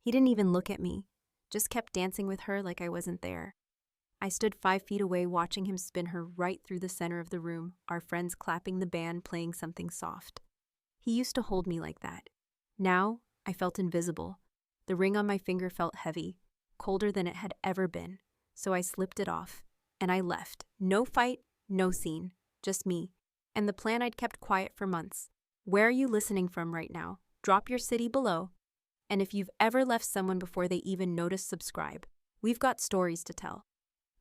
He didn't even look at me, just kept dancing with her like I wasn't there. I stood 5 feet away watching him spin her right through the center of the room, our friends clapping, the band playing something soft. He used to hold me like that. Now, I felt invisible. The ring on my finger felt heavy, colder than it had ever been, so I slipped it off, and I left. No fight, no scene, just me, and the plan I'd kept quiet for months. Where are you listening from right now? Drop your city below. And if you've ever left someone before they even noticed, subscribe. We've got stories to tell.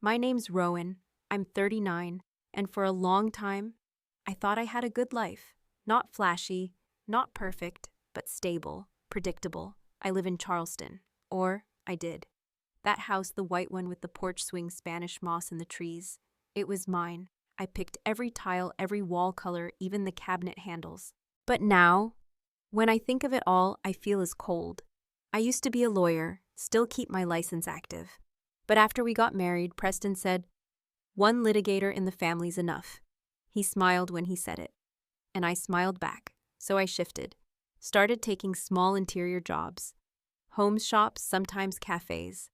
My name's Rowan, I'm 39, and for a long time, I thought I had a good life. Not flashy, not perfect, but stable, predictable. I live in Charleston. Or, I did. That house, the white one with the porch swing, Spanish moss in the trees. It was mine. I picked every tile, every wall color, even the cabinet handles. But now, when I think of it all, I feel as cold. I used to be a lawyer, still keep my license active. But after we got married, Preston said, "One litigator in the family's enough." He smiled when he said it. And I smiled back, so I shifted. Started taking small interior jobs. Homes shops, sometimes cafes.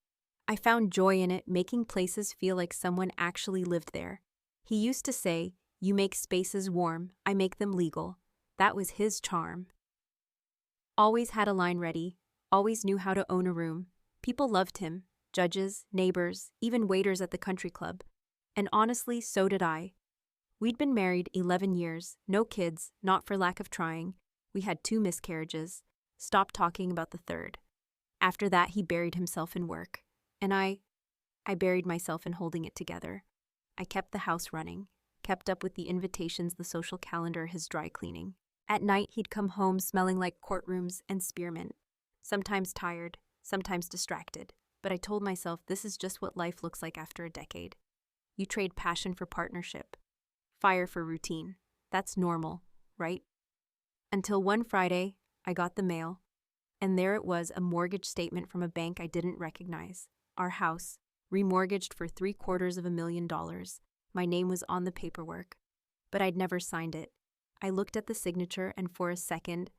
I found joy in it, making places feel like someone actually lived there. He used to say, "You make spaces warm, I make them legal." That was his charm. Always had a line ready, always knew how to own a room. People loved him. Judges, neighbors, even waiters at the country club. And honestly, so did I. We'd been married 11 years, no kids, not for lack of trying. We had 2 miscarriages, stopped talking about the third. After that, he buried himself in work. And I buried myself in holding it together. I kept the house running, kept up with the invitations, the social calendar, his dry cleaning. At night, he'd come home smelling like courtrooms and spearmint, sometimes tired, sometimes distracted. But I told myself this is just what life looks like after a decade. You trade passion for partnership, fire for routine. That's normal, right? Until one Friday, I got the mail, and there it was, a mortgage statement from a bank I didn't recognize. Our house, remortgaged for $750,000. My name was on the paperwork, but I'd never signed it. I looked at the signature, and for a second,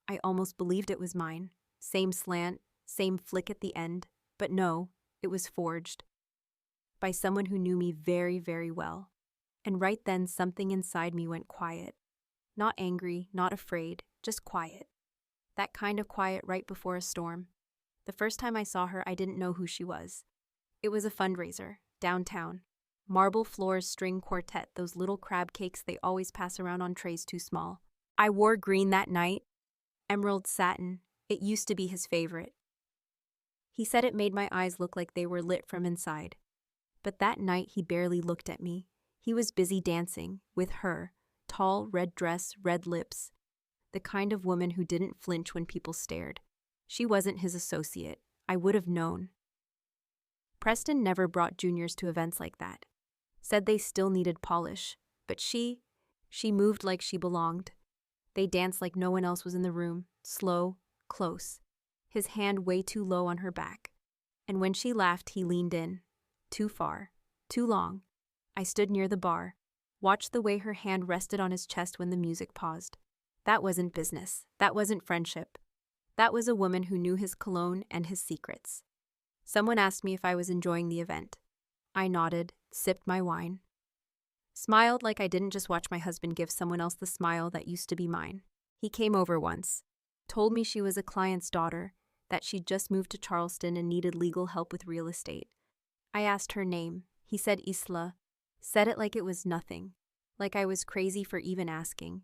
I almost believed it was mine. Same slant, same flick at the end. But no, it was forged. By someone who knew me very, very well. And right then, something inside me went quiet. Not angry, not afraid, just quiet. That kind of quiet right before a storm. The first time I saw her, I didn't know who she was. It was a fundraiser, downtown. Marble floors, string quartet, those little crab cakes they always pass around on trays too small. I wore green that night. Emerald satin. It used to be his favorite. He said it made my eyes look like they were lit from inside. But that night, he barely looked at me. He was busy dancing, with her, tall, red dress, red lips. The kind of woman who didn't flinch when people stared. She wasn't his associate. I would have known. Preston never brought juniors to events like that. Said they still needed polish. But she moved like she belonged. They danced like no one else was in the room, slow, close. His hand way too low on her back. And when she laughed, he leaned in. Too far. Too long. I stood near the bar, watched the way her hand rested on his chest when the music paused. That wasn't business. That wasn't friendship. That was a woman who knew his cologne and his secrets. Someone asked me if I was enjoying the event. I nodded, sipped my wine. Smiled like I didn't just watch my husband give someone else the smile that used to be mine. He came over once, told me she was a client's daughter, that she'd just moved to Charleston and needed legal help with real estate. I asked her name. He said Isla. Said it like it was nothing, like I was crazy for even asking.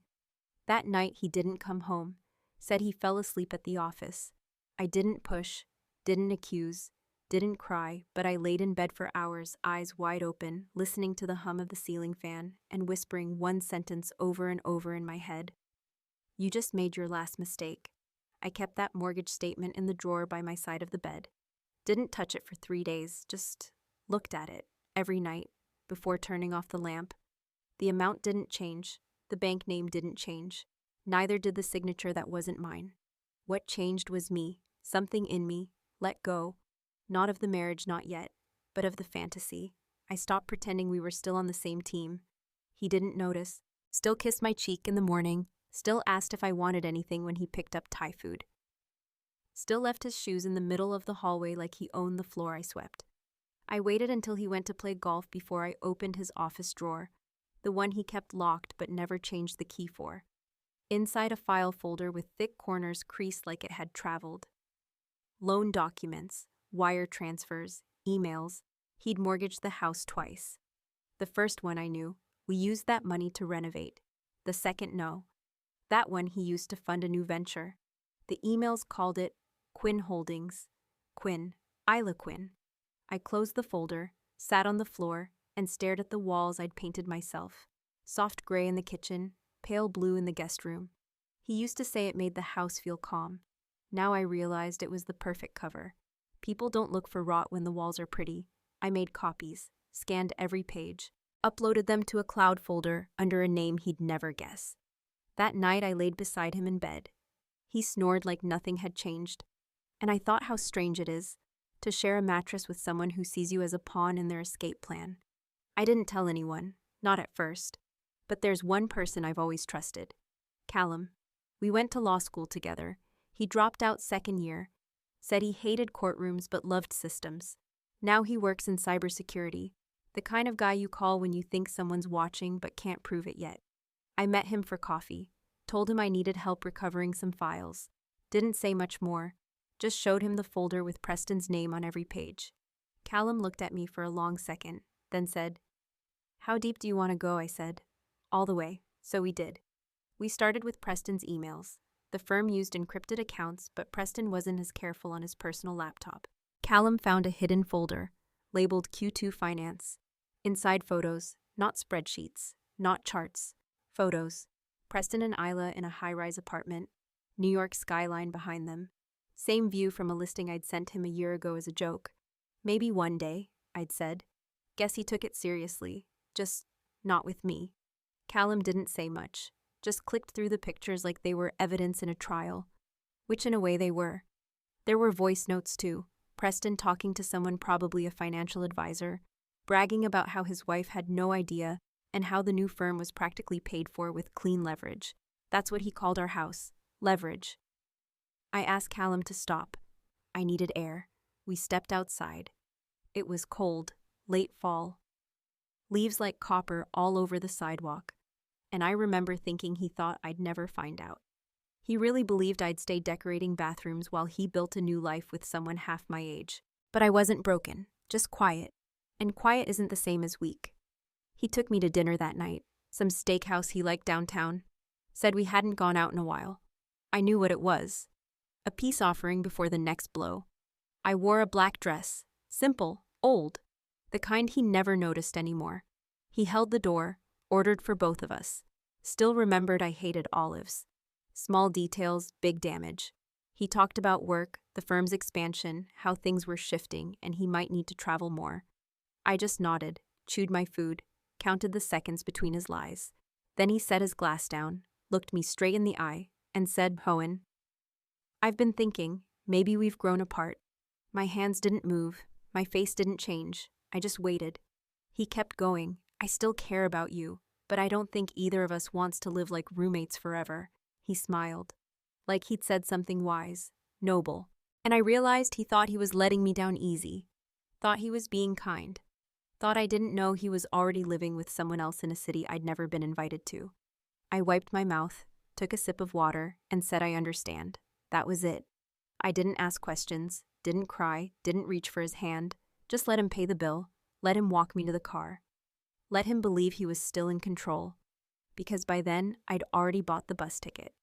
That night, he didn't come home. Said he fell asleep at the office. I didn't push, didn't accuse, didn't cry, but I laid in bed for hours, eyes wide open, listening to the hum of the ceiling fan and whispering one sentence over and over in my head. You just made your last mistake. I kept that mortgage statement in the drawer by my side of the bed. Didn't touch it for 3 days, just looked at it every night before turning off the lamp. The amount didn't change. The bank name didn't change. Neither did the signature that wasn't mine. What changed was me, something in me, let go. Not of the marriage, not yet, but of the fantasy. I stopped pretending we were still on the same team. He didn't notice. Still kissed my cheek in the morning. Still asked if I wanted anything when he picked up Thai food. Still left his shoes in the middle of the hallway like he owned the floor I swept. I waited until he went to play golf before I opened his office drawer, the one he kept locked but never changed the key for. Inside a file folder with thick corners creased like it had traveled. Loan documents, wire transfers, emails. He'd mortgaged the house twice. The first one I knew, we used that money to renovate. The second, no. That one he used to fund a new venture. The emails called it Quinn Holdings. Quinn, Isla Quinn. I closed the folder, sat on the floor, and stared at the walls I'd painted myself. Soft gray in the kitchen, pale blue in the guest room. He used to say it made the house feel calm. Now I realized it was the perfect cover. People don't look for rot when the walls are pretty. I made copies, scanned every page, uploaded them to a cloud folder under a name he'd never guess. That night I laid beside him in bed. He snored like nothing had changed. And I thought how strange it is to share a mattress with someone who sees you as a pawn in their escape plan. I didn't tell anyone, not at first. But there's one person I've always trusted. Callum. We went to law school together. He dropped out second year, said he hated courtrooms but loved systems. Now he works in cybersecurity, the kind of guy you call when you think someone's watching but can't prove it yet. I met him for coffee, told him I needed help recovering some files. Didn't say much more, just showed him the folder with Preston's name on every page. Callum looked at me for a long second, then said, "How deep do you want to go?" I said. "All the way." So we did. We started with Preston's emails. The firm used encrypted accounts, but Preston wasn't as careful on his personal laptop. Callum found a hidden folder, labeled Q2 Finance. Inside photos, not spreadsheets, not charts. Photos. Preston and Isla in a high-rise apartment, New York skyline behind them. Same view from a listing I'd sent him a year ago as a joke. Maybe one day, I'd said. Guess he took it seriously, just not with me. Callum didn't say much, just clicked through the pictures like they were evidence in a trial, which in a way they were. There were voice notes too, Preston talking to someone, probably a financial advisor, bragging about how his wife had no idea and how the new firm was practically paid for with clean leverage. That's what he called our house, leverage. I asked Callum to stop. I needed air. We stepped outside. It was cold, late fall. Leaves like copper all over the sidewalk. And I remember thinking he thought I'd never find out. He really believed I'd stay decorating bathrooms while he built a new life with someone half my age. But I wasn't broken, just quiet. And quiet isn't the same as weak. He took me to dinner that night, some steakhouse he liked downtown. Said we hadn't gone out in a while. I knew what it was. A peace offering before the next blow. I wore a black dress, simple, old, the kind he never noticed anymore. He held the door, ordered for both of us. Still remembered I hated olives. Small details, big damage. He talked about work, the firm's expansion, how things were shifting, and he might need to travel more. I just nodded, chewed my food, counted the seconds between his lies. Then he set his glass down, looked me straight in the eye, and said, "Rowan, I've been thinking, maybe we've grown apart." My hands didn't move, my face didn't change. I just waited. He kept going. "I still care about you, but I don't think either of us wants to live like roommates forever." He smiled, like he'd said something wise, noble. And I realized he thought he was letting me down easy. Thought he was being kind. Thought I didn't know he was already living with someone else in a city I'd never been invited to. I wiped my mouth, took a sip of water, and said I understand. That was it. I didn't ask questions, didn't cry, didn't reach for his hand. Just let him pay the bill, let him walk me to the car. Let him believe he was still in control. Because by then, I'd already bought the bus ticket.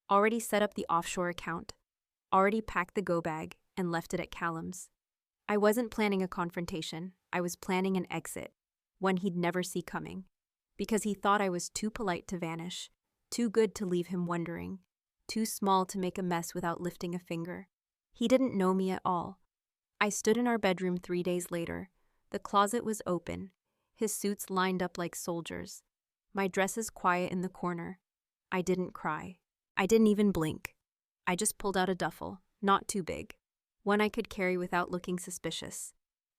Already set up the offshore account. Already packed the go bag and left it at Callum's. I wasn't planning a confrontation. I was planning an exit, one he'd never see coming. Because he thought I was too polite to vanish, too good to leave him wondering, too small to make a mess without lifting a finger. He didn't know me at all. I stood in our bedroom 3 days later. The closet was open, his suits lined up like soldiers, my dresses quiet in the corner. I didn't cry. I didn't even blink. I just pulled out a duffel, not too big, one I could carry without looking suspicious.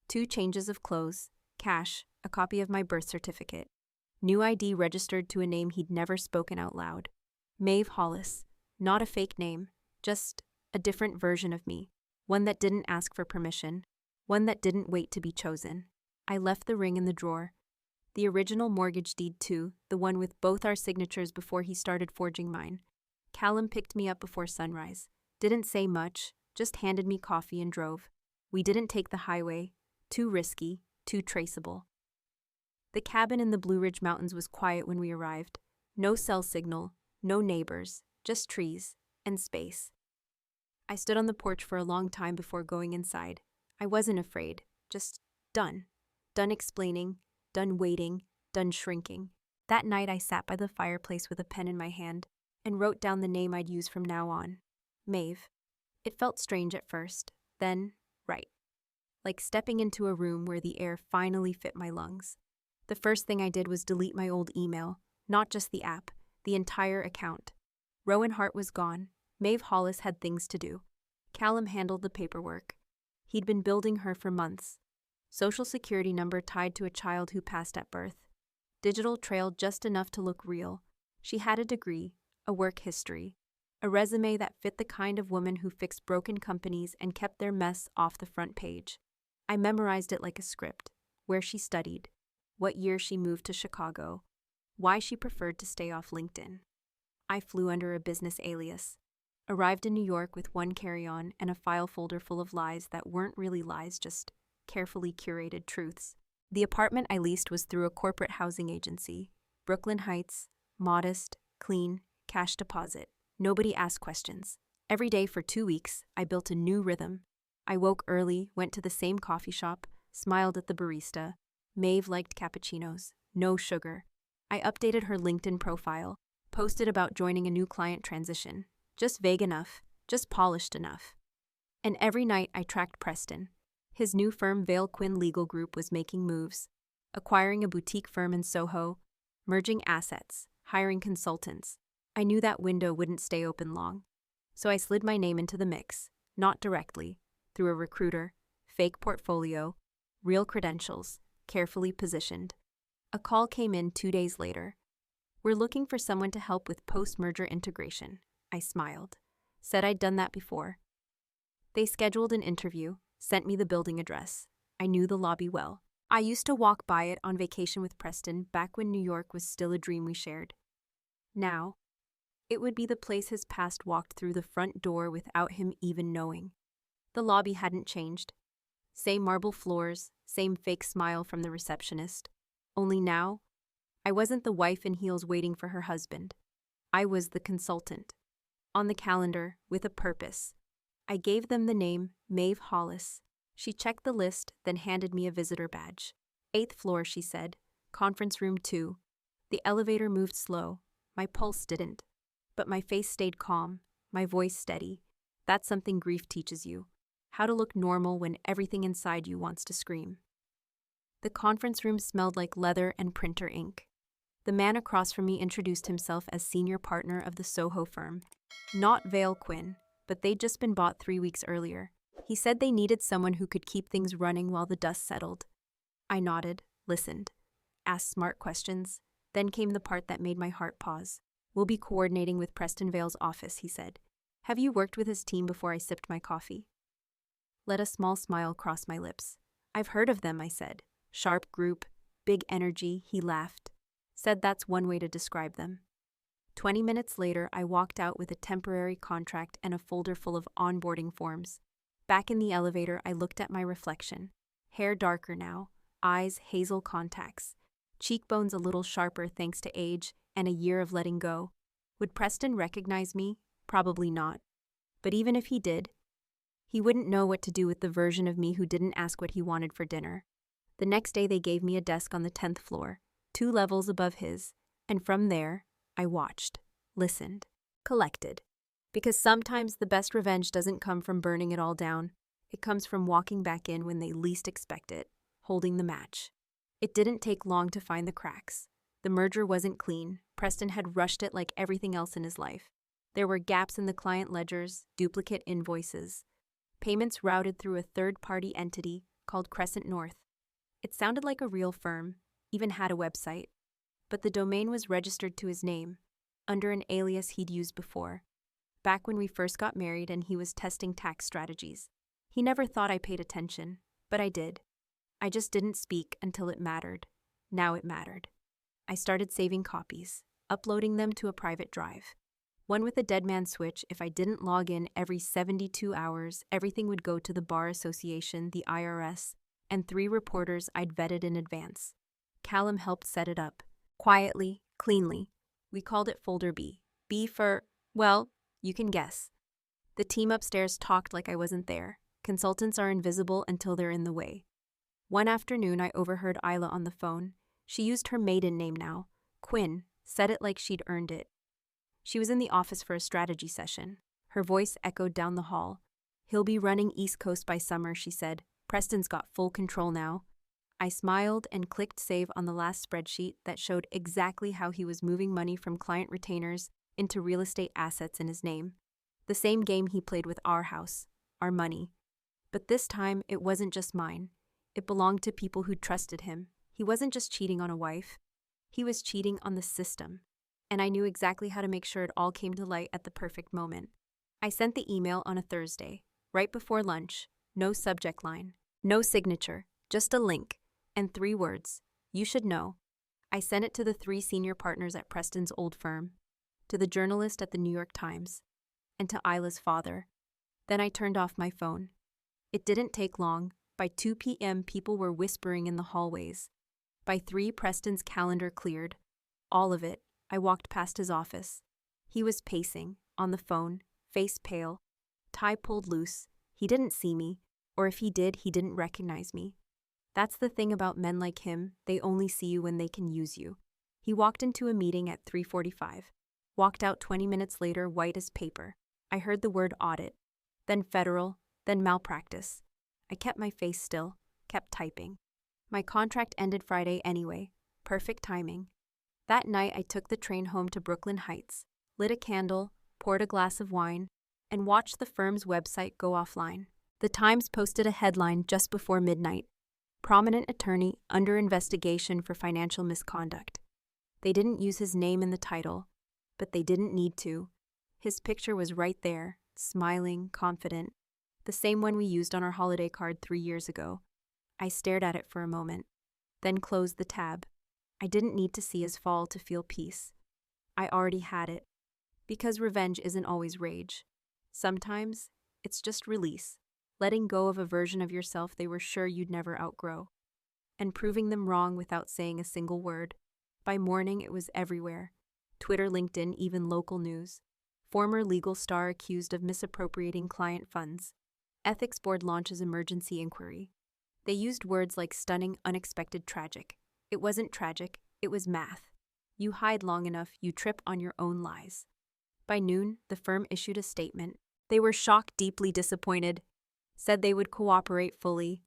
2 changes of clothes, cash, a copy of my birth certificate, new ID registered to a name he'd never spoken out loud. Maeve Hollis. Not a fake name, just A different version of me. One that didn't ask for permission. One that didn't wait to be chosen. I left the ring in the drawer. The original mortgage deed too, the one with both our signatures before he started forging mine. Callum picked me up before sunrise. Didn't say much, just handed me coffee and drove. We didn't take the highway. Too risky, too traceable. The cabin in the Blue Ridge Mountains was quiet when we arrived. No cell signal, no neighbors, just trees and space. I stood on the porch for a long time before going inside. I wasn't afraid, just done. Done explaining, done waiting, done shrinking. That night I sat by the fireplace with a pen in my hand and wrote down the name I'd use from now on. Maeve. It felt strange at first, then right. Like stepping into a room where the air finally fit my lungs. The first thing I did was delete my old email, not just the app, the entire account. Rowan Hart was gone. Maeve Hollis had things to do. Callum handled the paperwork. He'd been building her for months. Social security number tied to a child who passed at birth. Digital trail just enough to look real. She had a degree, a work history, a resume that fit the kind of woman who fixed broken companies and kept their mess off the front page. I memorized it like a script. Where she studied, what year she moved to Chicago, why she preferred to stay off LinkedIn. I flew under a business alias. Arrived in New York with one carry-on and a file folder full of lies that weren't really lies, just carefully curated truths. The apartment I leased was through a corporate housing agency. Brooklyn Heights, modest, clean, cash deposit. Nobody asked questions. Every day for 2 weeks, I built a new rhythm. I woke early, went to the same coffee shop, smiled at the barista. Maeve liked cappuccinos, no sugar. I updated her LinkedIn profile, posted about joining a new client transition. Just vague enough, just polished enough. And every night I tracked Preston. His new firm Vale Quinn Legal Group was making moves, acquiring a boutique firm in Soho, merging assets, hiring consultants. I knew that window wouldn't stay open long. So I slid my name into the mix, not directly, through a recruiter, fake portfolio, real credentials, carefully positioned. A call came in 2 days later. We're looking for someone to help with post-merger integration. I smiled, said I'd done that before. They scheduled an interview, sent me the building address. I knew the lobby well. I used to walk by it on vacation with Preston back when New York was still a dream we shared. Now, it would be the place his past walked through the front door without him even knowing. The lobby hadn't changed. Same marble floors, same fake smile from the receptionist. Only now, I wasn't the wife in heels waiting for her husband. I was the consultant. On the calendar, with a purpose. I gave them the name Maeve Hollis. She checked the list, then handed me a visitor badge. 8th floor, she said. Conference room 2. The elevator moved slow. My pulse didn't. But my face stayed calm, my voice steady. That's something grief teaches you. How to look normal when everything inside you wants to scream. The conference room smelled like leather and printer ink. The man across from me introduced himself as senior partner of the Soho firm. Not Vale Quinn, but they'd just been bought 3 weeks earlier. He said they needed someone who could keep things running while the dust settled. I nodded, listened, asked smart questions. Then came the part that made my heart pause. We'll be coordinating with Preston Vale's office, he said. Have you worked with his team before? I sipped my coffee. Let a small smile cross my lips. I've heard of them, I said. Sharp group, big energy, he laughed. Said that's one way to describe them. 20 minutes later, I walked out with a temporary contract and a folder full of onboarding forms. Back in the elevator, I looked at my reflection. Hair darker now, eyes hazel contacts, cheekbones a little sharper thanks to age and a year of letting go. Would Preston recognize me? Probably not. But even if he did, he wouldn't know what to do with the version of me who didn't ask what he wanted for dinner. The next day they gave me a desk on the 10th floor, 2 levels above his, and from there, I watched, listened, collected. Because sometimes the best revenge doesn't come from burning it all down. It comes from walking back in when they least expect it, holding the match. It didn't take long to find the cracks. The merger wasn't clean. Preston had rushed it like everything else in his life. There were gaps in the client ledgers, duplicate invoices, payments routed through a third-party entity called Crescent North. It sounded like a real firm, even had a website, but the domain was registered to his name, under an alias he'd used before. back when we first got married and he was testing tax strategies. He never thought I paid attention, but I did. I just didn't speak until it mattered. Now it mattered. I started saving copies, uploading them to a private drive. One with a dead man switch. If I didn't log in every 72 hours, everything would go to the Bar Association, the IRS, and 3 reporters I'd vetted in advance. Callum helped set it up. Quietly, cleanly. We called it Folder B. B for, well, you can guess. The team upstairs talked like I wasn't there. Consultants are invisible until they're in the way. One afternoon, I overheard Isla on the phone. She used her maiden name now. Quinn, said it like she'd earned it. She was in the office for a strategy session. Her voice echoed down the hall. He'll be running East Coast by summer, she said. Preston's got full control now. I smiled and clicked save on the last spreadsheet that showed exactly how he was moving money from client retainers into real estate assets in his name. The same game he played with our house, our money. But this time, it wasn't just mine. It belonged to people who trusted him. He wasn't just cheating on a wife. He was cheating on the system. And I knew exactly how to make sure it all came to light at the perfect moment. I sent the email on a Thursday, right before lunch. No subject line, no signature, just a link, and 3 words. You should know. I sent it to the 3 senior partners at Preston's old firm, to the journalist at the New York Times, and to Isla's father. Then I turned off my phone. It didn't take long. By 2 p.m., people were whispering in the hallways. By 3, Preston's calendar cleared. All of it. I walked past his office. He was pacing, on the phone, face pale, tie pulled loose. He didn't see me, or if he did, he didn't recognize me. That's the thing about men like him, they only see you when they can use you. He walked into a meeting at 3:45, walked out 20 minutes later white as paper. I heard the word audit, then federal, then malpractice. I kept my face still, kept typing. My contract ended Friday anyway, perfect timing. That night I took the train home to Brooklyn Heights, lit a candle, poured a glass of wine, and watched the firm's website go offline. The Times posted a headline just before midnight. Prominent attorney under investigation for financial misconduct. They didn't use his name in the title, but they didn't need to. His picture was right there, smiling, confident, the same one we used on our holiday card 3 years ago. I stared at it for a moment, then closed the tab. I didn't need to see his fall to feel peace. I already had it. Because revenge isn't always rage. Sometimes, it's just release, letting go of a version of yourself they were sure you'd never outgrow, and proving them wrong without saying a single word. By morning, it was everywhere. Twitter, LinkedIn, even local news. Former legal star accused of misappropriating client funds. Ethics board launches emergency inquiry. They used words like stunning, unexpected, tragic. It wasn't tragic, it was math. You hide long enough, you trip on your own lies. By noon, the firm issued a statement. They were shocked, deeply disappointed, said they would cooperate fully.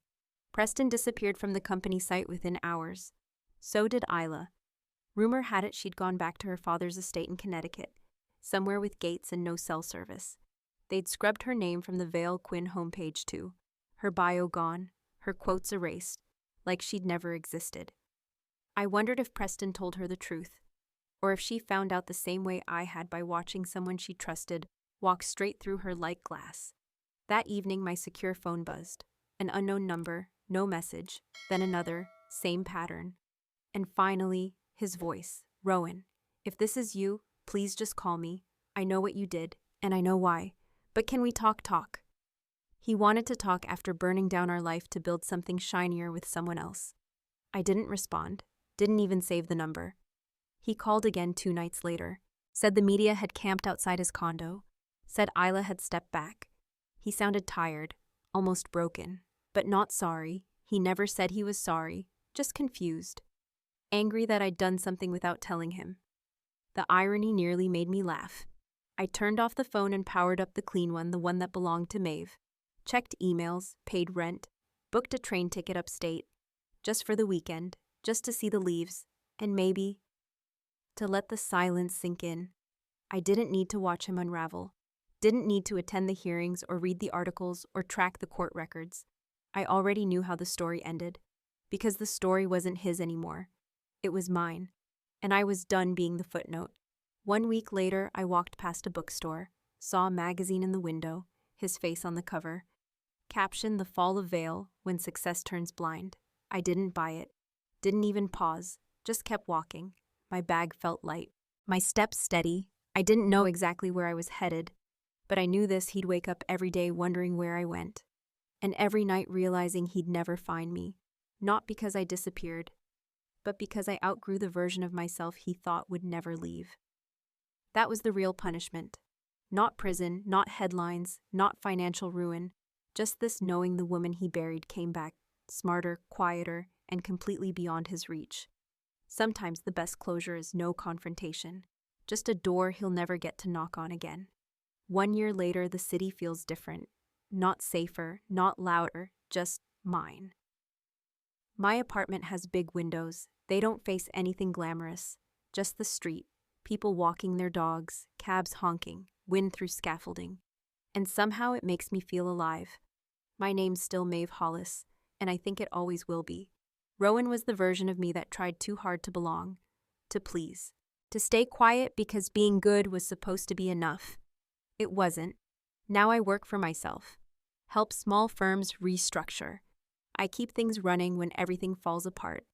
Preston disappeared from the company site within hours. So did Isla. Rumor had it she'd gone back to her father's estate in Connecticut, somewhere with gates and no cell service. They'd scrubbed her name from the Vale Quinn homepage too. Her bio gone, her quotes erased, like she'd never existed. I wondered if Preston told her the truth, or if she found out the same way I had by watching someone she trusted walk straight through her like glass. That evening, my secure phone buzzed. An unknown number, no message, then another, same pattern. And finally, his voice. Rowan, if this is you, please just call me. I know what you did, and I know why. But can we talk? He wanted to talk after burning down our life to build something shinier with someone else. I didn't respond. Didn't even save the number. He called again 2 nights later, said the media had camped outside his condo, said Isla had stepped back. He sounded tired, almost broken, but not sorry. He never said he was sorry, just confused. Angry that I'd done something without telling him. The irony nearly made me laugh. I turned off the phone and powered up the clean one, the one that belonged to Maeve. Checked emails, paid rent, booked a train ticket upstate, just for the weekend, just to see the leaves, and maybe to let the silence sink in. I didn't need to watch him unravel. Didn't need to attend the hearings or read the articles or track the court records. I already knew how the story ended, because the story wasn't his anymore. It was mine, and I was done being the footnote. 1 week later, I walked past a bookstore. saw a magazine in the window, his face on the cover. Caption: The Fall of Vale, when success turns blind. I didn't buy it. Didn't even pause. Just kept walking. My bag felt light. My steps steady. I didn't know exactly where I was headed, but I knew this: he'd wake up every day wondering where I went, and every night realizing he'd never find me. Not because I disappeared, but because I outgrew the version of myself he thought would never leave. That was the real punishment. Not prison, not headlines, not financial ruin, just this knowing the woman he buried came back, smarter, quieter, and completely beyond his reach. Sometimes the best closure is no confrontation, just a door he'll never get to knock on again. 1 year later, the city feels different. Not safer, not louder, just mine. My apartment has big windows. They don't face anything glamorous, just the street, people walking their dogs, cabs honking, wind through scaffolding. And somehow it makes me feel alive. My name's still Maeve Hollis, and I think it always will be. Rowan was the version of me that tried too hard to belong, to please, to stay quiet because being good was supposed to be enough. It wasn't. Now I work for myself, help small firms restructure. I keep things running when everything falls apart.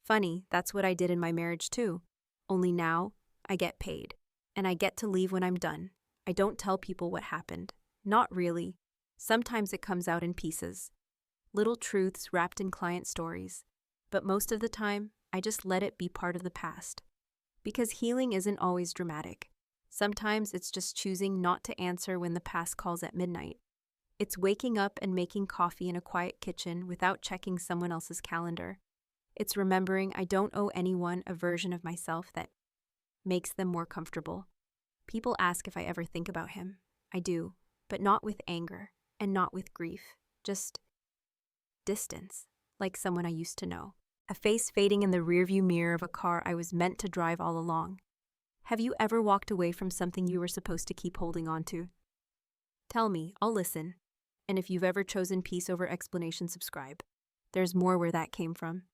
Funny, that's what I did in my marriage too. Only now, I get paid, and I get to leave when I'm done. I don't tell people what happened. Not really. Sometimes it comes out in pieces. Little truths wrapped in client stories. But most of the time, I just let it be part of the past. Because healing isn't always dramatic. Sometimes it's just choosing not to answer when the past calls at midnight. It's waking up and making coffee in a quiet kitchen without checking someone else's calendar. It's remembering I don't owe anyone a version of myself that makes them more comfortable. People ask if I ever think about him. I do, but not with anger and not with grief. Just distance, like someone I used to know. A face fading in the rearview mirror of a car I was meant to drive all along. Have you ever walked away from something you were supposed to keep holding on to? Tell me, I'll listen. And if you've ever chosen peace over explanation, subscribe. There's more where that came from.